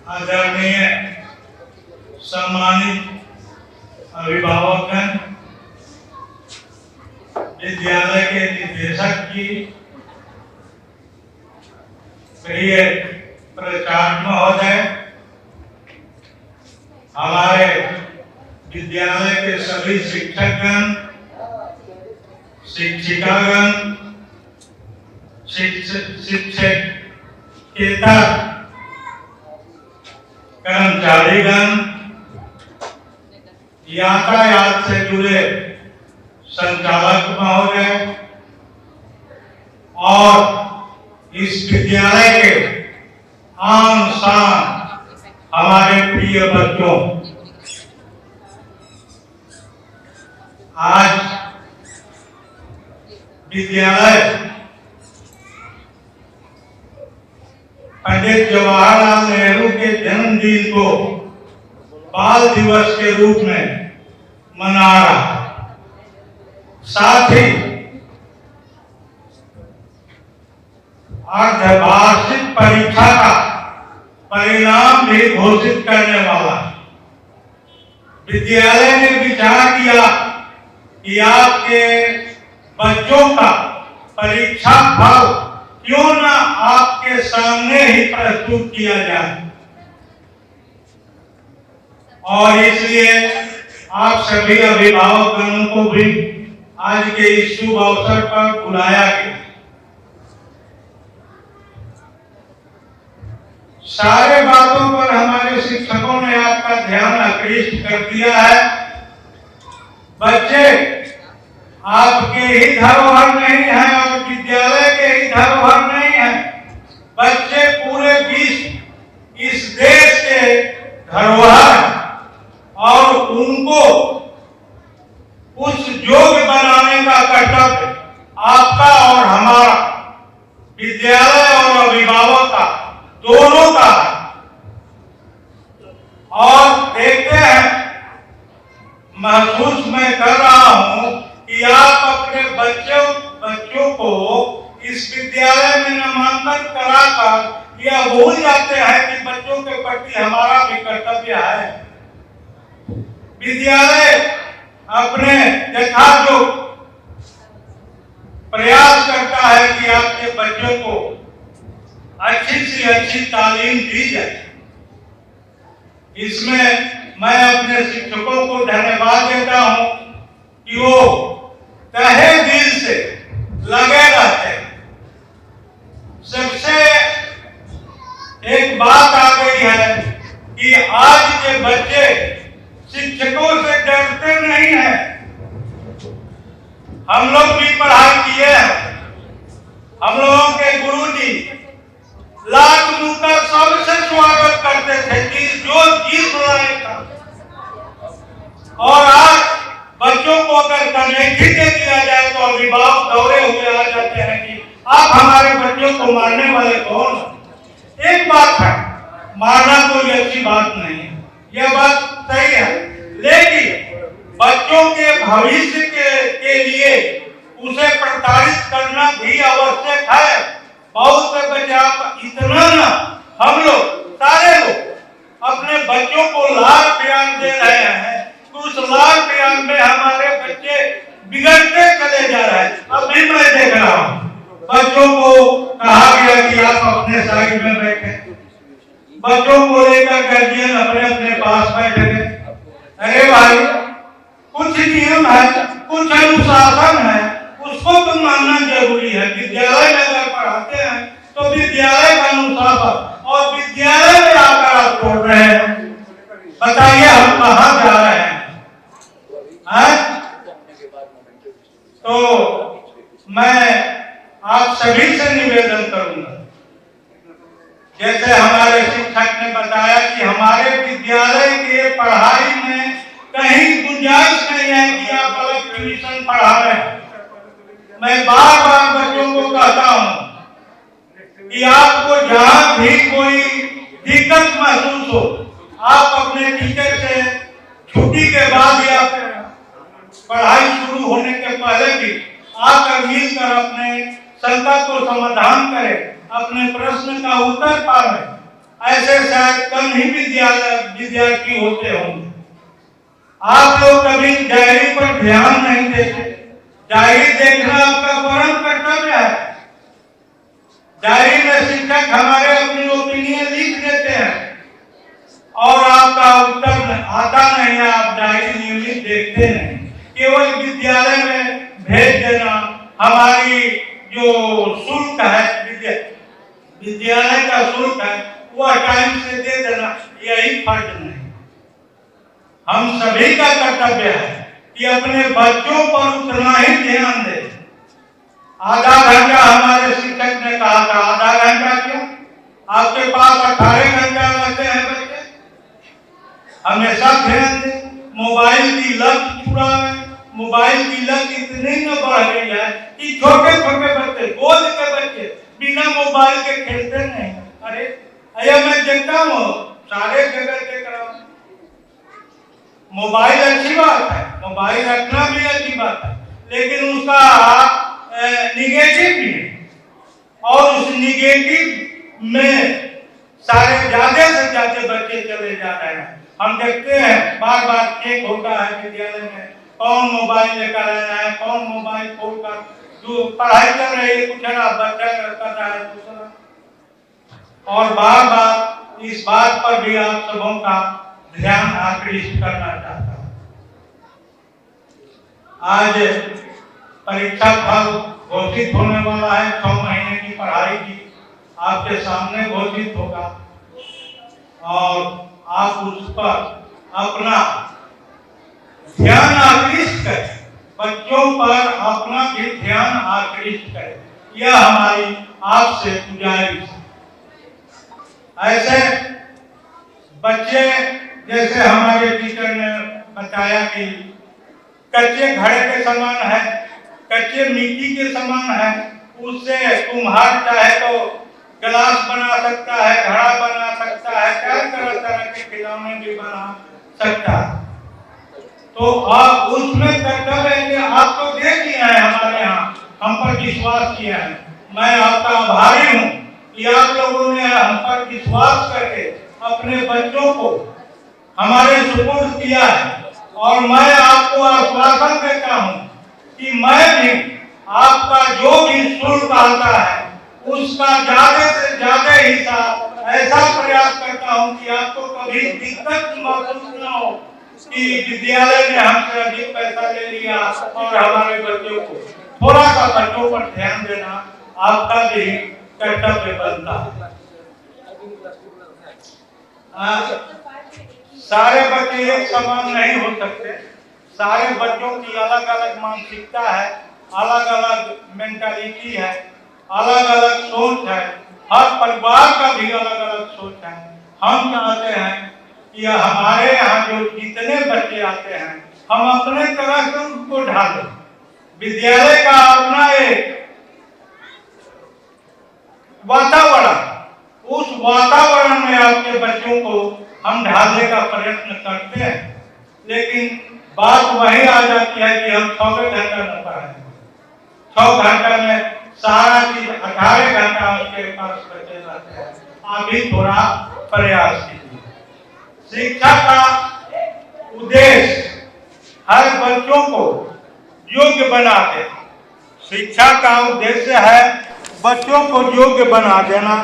आदरणीय सम्मानित अभिभावकगण, विद्यालय के निदेशक जी, प्रिय प्राचार्य महोदय, हमारे विद्यालय के सभी शिक्षकगण, शिक्षिकागण, शिक्षकेतर कर्मचारीगण, यातायात से जुड़े संचालक महोदय और इस विद्यालय के आन शान हमारे प्रिय बच्चों, आज विद्यालय पंडित जवाहरलाल नेहरू के जन्मदिन को बाल दिवस के रूप में मना रहा है। साथ ही अर्धवार्षिक परीक्षा का परिणाम भी घोषित करने वाला है। विद्यालय ने विचार किया कि आपके बच्चों का परीक्षा फल क्यों न आपके सामने ही प्रस्तुत किया जाए, और इसलिए आप सभी अभिभावकों को भी आज के इस शुभ अवसर पर बुलाया गया। सारे बातों पर हमारे शिक्षकों ने आपका ध्यान आकृष्ट कर दिया है। बच्चे आपके ही धरोहर नहीं है और विद्यालय के ही धरोहर नहीं है, बच्चे पूरे विश्व इस देश के धरोहर है और उनको उस योग्य बनाने का कर्तव्य आपका और हमारा, विद्यालय और अभिभावक का, दोनों का है। और देखते हैं, महसूस मैं कर रहा हूं कि आप अपने बच्चों को इस विद्यालय में नामांकन कराकर यह भूल जाते हैं कि बच्चों के प्रति हमारा भी कर्तव्य है। विद्यालय अपने यथायोग्य प्रयास करता है कि आपके बच्चों को अच्छी से अच्छी तालीम दी जाए। इसमें मैं अपने शिक्षकों को धन्यवाद देता हूं कि वो तहे दिल से लगे रहते हैं। सबसे एक बात आ गई है कि आज के बच्चे शिक्षकों से डरते नहीं हैं। हम लोग भी पढ़ाई किए हैं, हम लोगों के गुरुजी लाख मुंह का सबसे स्वागत करते थे कि जो जीत लाए था, और आज बच्चों को अगर कनेक्टी दे दिया जाए तो अभिभावक दौड़े हुए आ जाते हैं कि आप हमारे बच्चों को मारने वाले कौन? एक बात है, मारना कोई अच्छी बात नहीं है, यह बात सही है, लेकिन बच्चों के भविष्य के लिए उसे प्रताड़ित करना भी आवश्यक है। बहुत से बच्चे, आप इतना ना, हम लोग सारे लोग अपने बच्चों को लाड़ प्यार दे रहे हैं, उस लाड़ प्यार में हमारे बच्चे बिगड़ते चले जा रहे हैं। अभी मैं देख रहा हूँ, बच्चों को कहा गया कि आप अपने साइड में बैठे, बच्चों को लेकर गार्जियन अपने अपने पास बैठे। अरे भाई, कुछ नियम है, कुछ अनुशासन है, उसको तो मानना जरूरी है। विद्यालय में अगर पढ़ाते हैं तो विद्यालय का अनुशासन, और विद्यालय में आकर आप छोड़ रहे हैं, बताइए हम कहाँ जा रहे हैं? तो मैं आप सभी से निवेदन करूंगा, जैसे हमारे शिक्षक ने बताया कि हमारे विद्यालय के पढ़ाई में कहीं गुंजाइश नहीं है कि आप अलग ट्यूशन पढ़ा रहे हैं। मैं बार बार बच्चों को कहता हूं कि आपको जहां भी कोई दिक्कत महसूस हो, आप अपने टीचर से छुट्टी के बाद या पढ़ाई शुरू होने के पहले भी आकर मिलकर अपने शंका को समाधान करे, अपने प्रश्न का उत्तर पावे। ऐसे शायद कम ही विद्यार्थी होते होंगे। आप लोग कभी डायरी पर ध्यान नहीं देते। डायरी देखना आपका परम कर्तव्य है। डायरी में शिक्षक हमारे अपनी ओपिनियन लिख देते हैं और आपका उत्तर आता नहीं है। आप डायरी नियमित देखते नहीं, केवल विद्यालय में भेज देना। हमारी जो शुल्क है, विद्यालय का शुल्क है, वह टाइम से दे देना, यही फर्ज नहीं। हम सभी का कर्तव्य है कि अपने बच्चों पर उतना ही ध्यान दें। आधा घंटा हमारे शिक्षक ने कहा था, आधा घंटा क्यों? आपके पास 18 घंटा रहते हैं बच्चे। हमेशा ध्यान दें। मोबाइल की लत छुड़ाएं। मोबाइल की लत इतनी न बढ़ गई है कि छोटे छोटे बच्चे, गोद के बच्चे बिना मोबाइल के खेलते नहीं। अरे अया मैं देखता हूँ सारे जगह देख रहा हूँ। मोबाइल अच्छी बात है, मोबाइल रखना भी अच्छी बात है, लेकिन उसका निगेटिव भी है। और उस निगेटिव में सारे ज्यादा से ज्यादा बच्चे चले जा रहे हैं। हम देखते हैं बार बार चेक होता है विद्यालय में, कौन मोबाइल लेकर आया है, कौन मोबाइल खोलकर जो पढ़ाई कर रही है, कुछ ना बच्चा कर रहा है दूसरा। और बार बार इस बात पर भी आप सबों का ध्यान आकृष्ट करना चाहता हूँ। आज परीक्षा फल घोषित होने वाला है। 6 महीने की पढ़ाई की आपके सामने घोषित होगा और आप उस पर अपना ध्यान आकृष्ट करें। बच्चों पर अपना भी ध्यान आकृष्ट करें, यह हमारी आपसे गुजारिश है। ऐसे बच्चे, जैसे हमारे टीचर ने बताया कि कच्चे घड़े के समान है, कच्चे मिट्टी के समान है। उससे कुम्हार चाहे तो गिलास बना सकता है, घड़ा बना सकता है, तरह तरह के खिलौने भी बना सकता है। तो आप उसमें कर्तव्य है कि आप तो देख लिया है, हमारे यहाँ हम पर विश्वास किया है। मैं आपका आभारी हूँ कि आप लोगों ने हम पर विश्वास करके अपने बच्चों को हमारे सुपुर्द किया है। और मैं आपको आश्वासन देता हूँ कि मैं भी आपका जो भी शुल्क आता है उसका ज्यादा से ज्यादा हिस्सा ऐसा प्रयास करता हूँ कि आपको कभी दिक्कत महसूस न हो कि विद्यालय ने हमसे अधिक पैसा ले लिया। और हमारे बच्चों को थोड़ा सा बच्चों पर ध्यान देना आपका भी कर्तव्य बनता है। सारे बच्चे एक समान नहीं हो सकते। सारे बच्चों की अलग अलग मानसिकता है, अलग अलग मेंटालिटी है, अलग अलग सोच है। हर परिवार का भी अलग अलग सोच है। हम चाहते हैं कि हमारे यहाँ जो जितने बच्चे आते हैं हम अपने तरह से उनको ढालें। विद्यालय का अपना एक वातावरण, उस वातावरण में आपके बच्चों को हम ढालने का प्रयत्न करते हैं। लेकिन बात वही आ जाती है कि हम 6 घंटा न पढ़ाएं। 6 घंटा में सारा चीज 18 घंटा उसके पास बचे रहते हैं। आप भी थोड़ा प्रयास कीजिए। शिक्षा का उद्देश्य हर बच्चों को योग्य बना दे। शिक्षा का उद्देश्य है बच्चों को योग्य बना देना,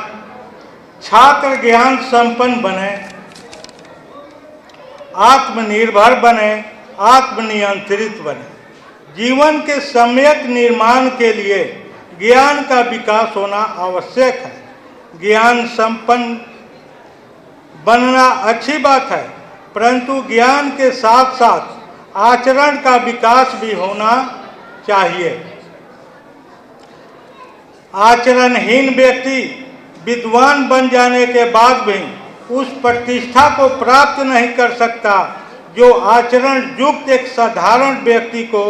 छात्र ज्ञान संपन्न बने, आत्मनिर्भर बने, आत्मनियंत्रित बने। जीवन के सम्यक निर्माण के लिए ज्ञान का विकास होना आवश्यक है। ज्ञान संपन्न बनना अच्छी बात है, परंतु ज्ञान के साथ साथ आचरण का विकास भी होना चाहिए। आचरणहीन व्यक्ति विद्वान बन जाने के बाद भी उस प्रतिष्ठा को प्राप्त नहीं कर सकता जो आचरण युक्त एक साधारण व्यक्ति को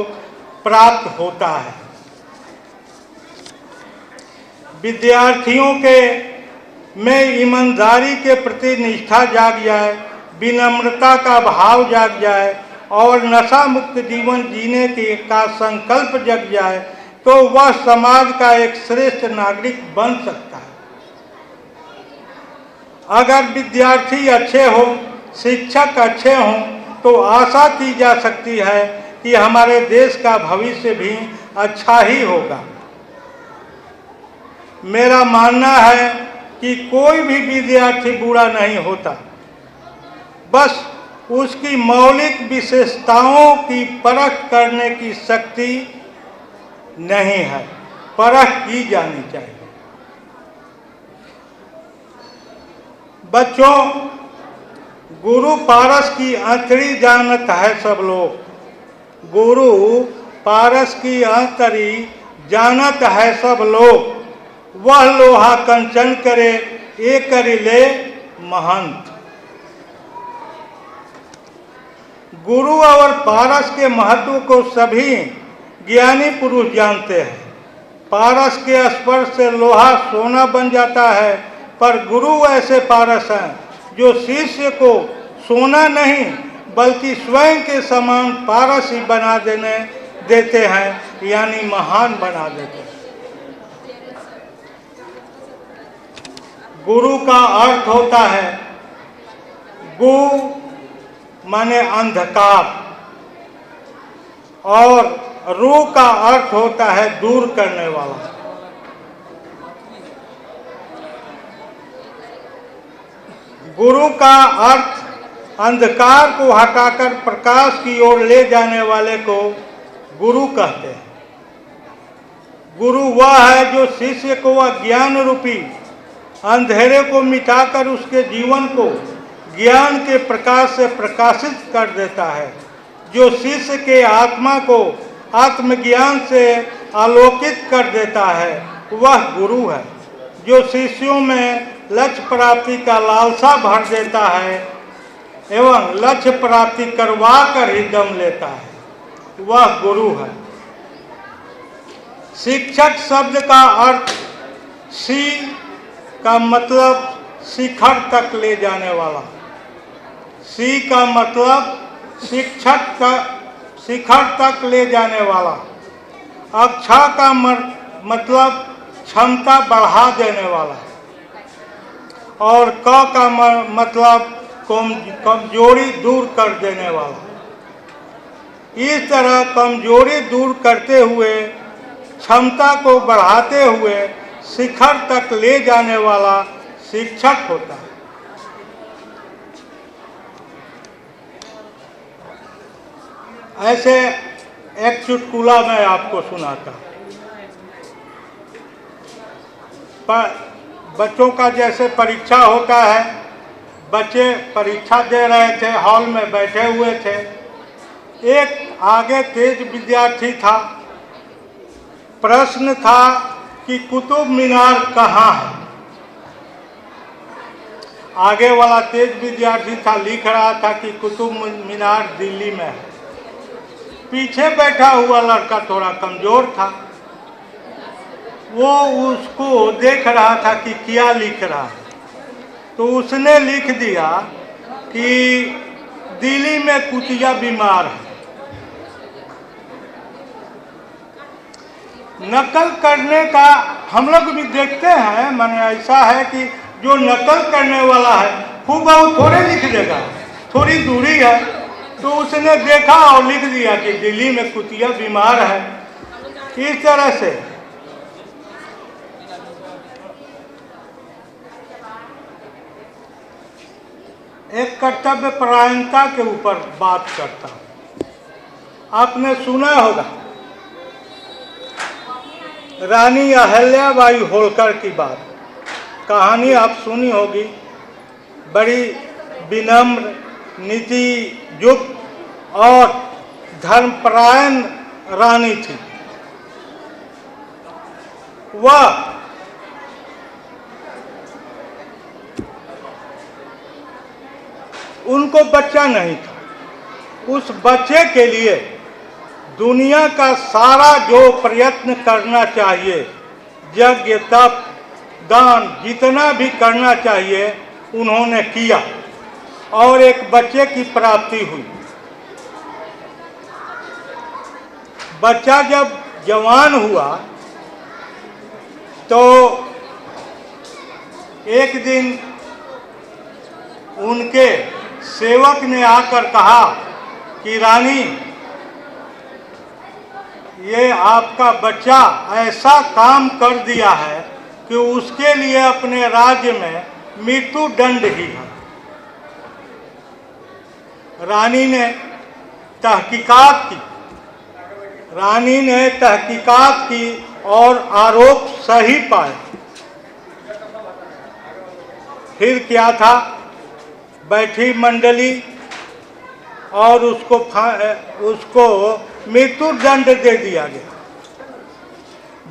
प्राप्त होता है। विद्यार्थियों के में ईमानदारी के प्रति निष्ठा जाग जाए, विनम्रता का भाव जाग जाए और नशा मुक्त जीवन जीने का संकल्प जग जाए तो वह समाज का एक श्रेष्ठ नागरिक बन सकता है। अगर विद्यार्थी अच्छे हों, शिक्षक अच्छे हों, तो आशा की जा सकती है कि हमारे देश का भविष्य भी अच्छा ही होगा। मेरा मानना है कि कोई भी विद्यार्थी बुरा नहीं होता, बस उसकी मौलिक विशेषताओं की परख करने की शक्ति नहीं है। परख की जानी चाहिए। बच्चों, गुरु पारस की अंतरी जानत है सब लोग। गुरु पारस की अंतरी जानत है सब लोग। वह लोहा कंचन करे, ये करी ले महंत। गुरु और पारस के महत्व को सभी ज्ञानी पुरुष जानते हैं। पारस के स्पर्श से लोहा सोना बन जाता है, पर गुरु ऐसे पारस हैं जो शिष्य को सोना नहीं बल्कि स्वयं के समान पारस ही बना देते हैं, यानी महान बना देते हैं। गुरु का अर्थ होता है गु माने अंधकार, और रू का अर्थ होता है दूर करने वाला। गुरु का अर्थ अंधकार को हटाकर प्रकाश की ओर ले जाने वाले को गुरु कहते हैं। गुरु वह है जो शिष्य को अज्ञान रूपी अंधेरे को मिटाकर उसके जीवन को ज्ञान के प्रकाश से प्रकाशित कर देता है। जो शिष्य के आत्मा को आत्मज्ञान से आलोकित कर देता है, वह गुरु है। जो शिष्यों में लक्ष्य प्राप्ति का लालसा भर देता है एवं लक्ष्य प्राप्ति करवा कर ही दम लेता है, वह गुरु है। शिक्षक शब्द का अर्थ सी का मतलब शिखर तक ले जाने वाला। सी का मतलब शिखर तक ले जाने वाला। अक्षा का मतलब क्षमता बढ़ा देने वाला, और क का मतलब कमजोरी दूर कर देने वाला। इस तरह कमजोरी दूर करते हुए, क्षमता को बढ़ाते हुए शिखर तक ले जाने वाला शिक्षक होता है। ऐसे एक चुटकुला मैं आपको सुनाता हूँ। बच्चों का जैसे परीक्षा होता है, बच्चे परीक्षा दे रहे थे, हॉल में बैठे हुए थे। एक आगे तेज विद्यार्थी था। प्रश्न था कि कुतुब मीनार कहाँ है। आगे वाला तेज विद्यार्थी था, लिख रहा था कि कुतुब मीनार दिल्ली में है। पीछे बैठा हुआ लड़का थोड़ा कमजोर था, वो उसको देख रहा था कि क्या लिख रहा है। तो उसने लिख दिया कि दिल्ली में कुतिया बीमार है। नकल करने का हम लोग भी देखते हैं, माने ऐसा है कि जो नकल करने वाला है खूब बहुत थोड़े लिख देगा, थोड़ी दूरी है। तो उसने देखा और लिख दिया कि दिल्ली में कुतिया बीमार है। इस तरह से एक कर्तव्य परायणता के ऊपर बात करता हूं। आपने सुना होगा रानी अहिल्याबाई होलकर की बात, कहानी आप सुनी होगी। बड़ी विनम्र, नीति युक्त और धर्मपरायण रानी थी। वह उनको बच्चा नहीं था। उस बच्चे के लिए दुनिया का सारा जो प्रयत्न करना चाहिए, यज्ञ तप दान जितना भी करना चाहिए, उन्होंने किया और एक बच्चे की प्राप्ति हुई। बच्चा जब जवान हुआ तो एक दिन उनके सेवक ने आकर कहा कि रानी, ये आपका बच्चा ऐसा काम कर दिया है कि उसके लिए अपने राज्य में मृत्यु दंड ही है। रानी ने तहकीकात की और आरोप सही पाए। फिर क्या था, बैठी मंडली और उसको मृत्यु दंड दे दिया गया।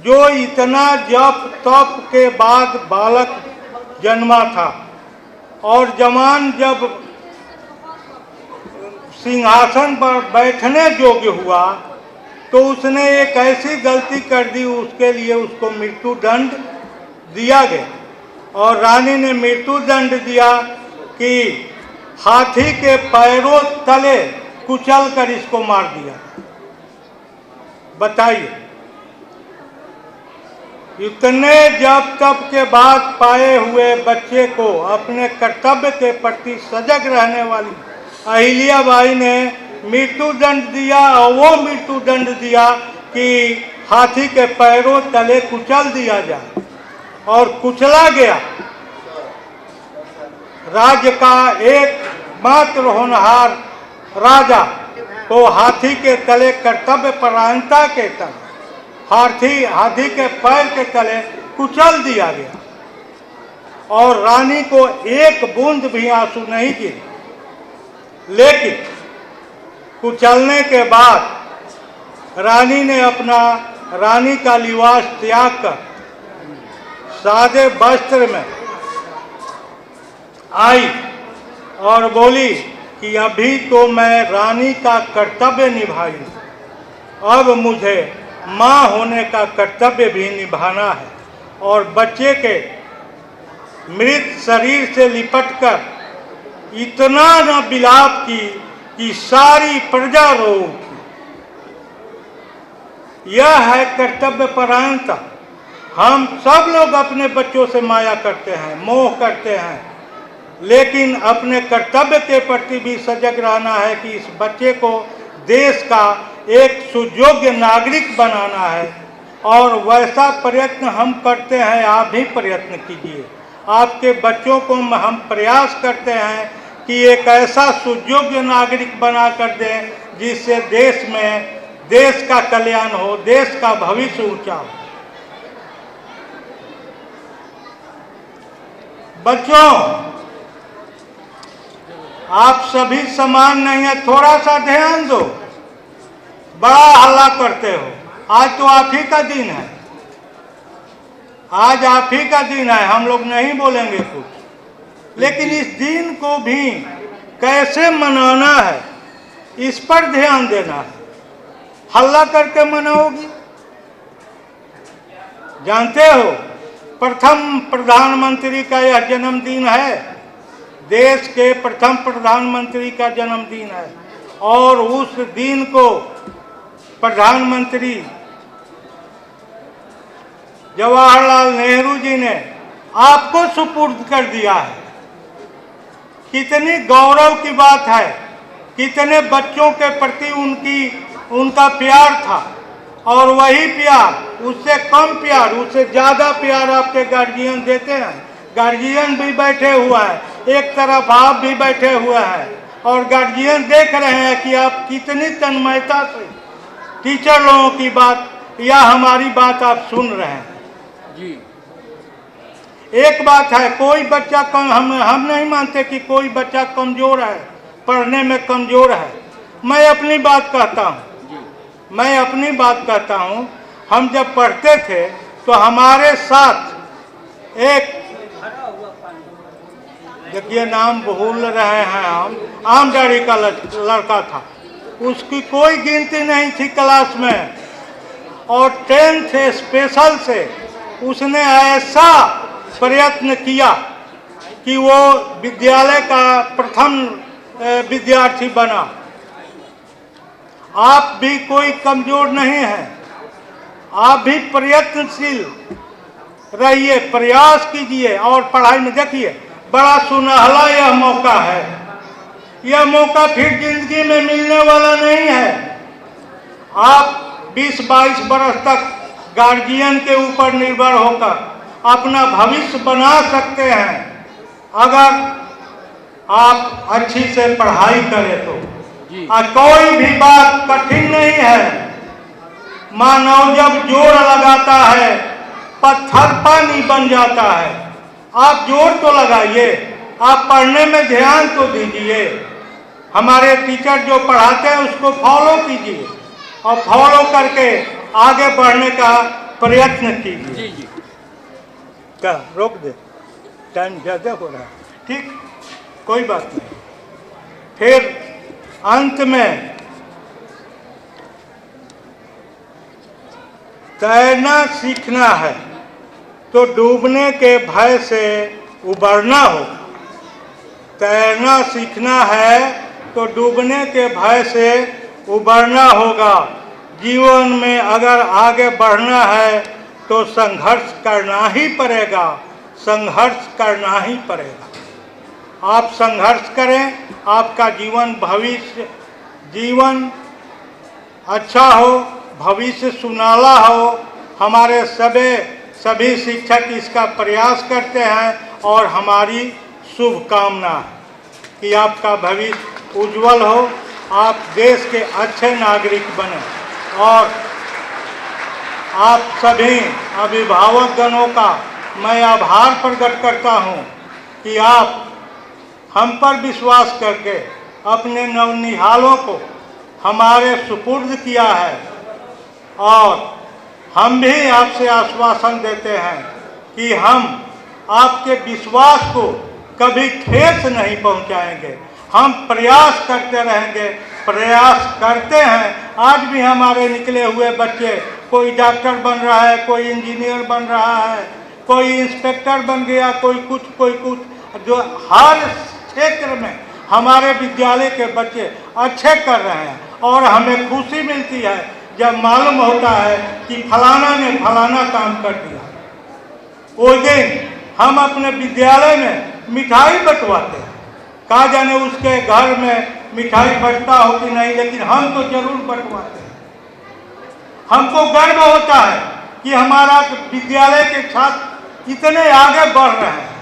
जो इतना जप तप के बाद बालक जन्मा था और जवान जब सिंहासन पर बैठने योग्य हुआ तो उसने एक ऐसी गलती कर दी, उसके लिए उसको मृत्यु दंड दिया गया। और रानी ने मृत्यु दंड दिया कि हाथी के पैरों तले कुचल कर इसको मार दिया। बताइए, इतने जब तब के बाद पाए हुए बच्चे को अपने कर्तव्य के प्रति सजग रहने वाली अहिल्याबाई ने मृत्यु दंड दिया, और वो मृत्यु दंड दिया कि हाथी के पैरों तले कुचल दिया जाए। और कुचला गया। राज्य का एकमात्र होनहार राजा को हाथी के तले कर्तव्य परायणता के तले हाथी के पैर के तले कुचल दिया गया और रानी को एक बूंद भी आंसू नहीं गिरे। लेकिन कुचलने के बाद रानी ने अपना रानी का लिबास त्याग कर सादे वस्त्र में आई और बोली कि अभी तो मैं रानी का कर्तव्य निभाई, अब मुझे माँ होने का कर्तव्य भी निभाना है। और बच्चे के मृत शरीर से लिपटकर इतना न विलाप की कि सारी प्रजा रो उठी। यह है कर्तव्य परायणता। हम सब लोग अपने बच्चों से माया करते हैं, मोह करते हैं, लेकिन अपने कर्तव्य के प्रति भी सजग रहना है कि इस बच्चे को देश का एक सुयोग्य नागरिक बनाना है। और वैसा प्रयत्न हम करते हैं, आप भी प्रयत्न कीजिए। आपके बच्चों को हम प्रयास करते हैं कि एक ऐसा सुयोग्य नागरिक बना कर दें जिससे देश का कल्याण हो, देश का भविष्य ऊंचा हो। बच्चों, आप सभी समान नहीं है, थोड़ा सा ध्यान दो। बड़ा हल्ला करते हो। आज तो आप ही का दिन है, आज आप ही का दिन है, हम लोग नहीं बोलेंगे कुछ। लेकिन इस दिन को भी कैसे मनाना है, इस पर ध्यान देना है। हल्ला करके मनाओगी? जानते हो, प्रथम प्रधानमंत्री का यह जन्मदिन है, देश के प्रथम प्रधानमंत्री का जन्मदिन है। और उस दिन को प्रधानमंत्री जवाहरलाल नेहरू जी ने आपको सुपुर्द कर दिया है। कितनी गौरव की बात है, कितने बच्चों के प्रति उनका प्यार था। और वही प्यार, उससे कम प्यार, उससे ज़्यादा प्यार आपके गार्जियन देते हैं। गार्जियन भी बैठे हुआ है, एक तरफ आप भी बैठे हुए हैं और गार्जियन देख रहे हैं कि आप कितनी तन्मयता से टीचर लोगों की बात या हमारी बात आप सुन रहे हैं जी। एक बात है, कोई बच्चा हम नहीं मानते कि कोई बच्चा कमजोर है, पढ़ने में कमजोर है। मैं अपनी बात कहता हूँ। हम जब पढ़ते थे तो हमारे साथ एक, देखिए नाम भूल रहे हैं हम, आमदाड़ी का लड़का था। उसकी कोई गिनती नहीं थी क्लास में, और 10th स्पेशल से उसने ऐसा प्रयत्न किया कि वो विद्यालय का प्रथम विद्यार्थी बना। आप भी कोई कमजोर नहीं है, आप भी प्रयत्नशील रहिए, प्रयास कीजिए और पढ़ाई में देखिए। बड़ा सुनहला यह मौका है, यह मौका फिर जिंदगी में मिलने वाला नहीं है। आप 20-22 वर्ष तक गार्जियन के ऊपर निर्भर होकर अपना भविष्य बना सकते हैं, अगर आप अच्छी से पढ़ाई करें तो। कोई भी बात कठिन नहीं है। मानव जब जोर लगाता है पत्थर पानी बन जाता है। आप जोर तो लगाइए, आप पढ़ने में ध्यान तो दीजिए। हमारे टीचर जो पढ़ाते हैं उसको फॉलो कीजिए और फॉलो करके आगे बढ़ने का प्रयत्न कीजिए। क्या रोक दे, टाइम ज़्यादा हो रहा है। ठीक, कोई बात नहीं। फिर अंत में तैरना सीखना है तो डूबने के भय से उबरना हो। तैरना सीखना है तो डूबने के भय से उबरना होगा। जीवन में अगर आगे बढ़ना है तो संघर्ष करना ही पड़ेगा, संघर्ष करना ही पड़ेगा। आप संघर्ष करें, आपका जीवन अच्छा हो, भविष्य सुनहला हो। हमारे सभी शिक्षक इसका प्रयास करते हैं और हमारी शुभकामना है कि आपका भविष्य उज्जवल हो, आप देश के अच्छे नागरिक बने। और आप सभी अभिभावकगणों का मैं आभार प्रकट करता हूं कि आप हम पर विश्वास करके अपने नवनिहालों को हमारे सुपुर्द किया है। और हम भी आपसे आश्वासन देते हैं कि हम आपके विश्वास को कभी ठेस नहीं पहुंचाएंगे। हम प्रयास करते रहेंगे, प्रयास करते हैं। आज भी हमारे निकले हुए बच्चे, कोई डॉक्टर बन रहा है, कोई इंजीनियर बन रहा है, कोई इंस्पेक्टर बन गया, कोई कुछ, जो हर क्षेत्र में हमारे विद्यालय के बच्चे अच्छे कर रहे हैं। और हमें खुशी मिलती है जब मालूम होता है कि फलाना ने फलाना काम कर दिया। उस दिन हम अपने विद्यालय में मिठाई बंटवाते हैं। कहा जाने उसके घर में मिठाई बंटता हो कि नहीं, लेकिन हम तो जरूर बंटवाते हैं। हमको गर्व होता है कि हमारा विद्यालय के छात्र इतने आगे बढ़ रहे हैं।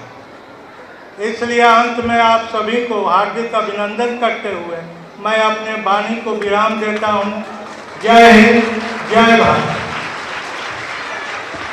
इसलिए अंत में आप सभी को हार्दिक अभिनंदन करते हुए मैं अपने वाणी को विराम देता हूँ। जय हिंद, जय भारत।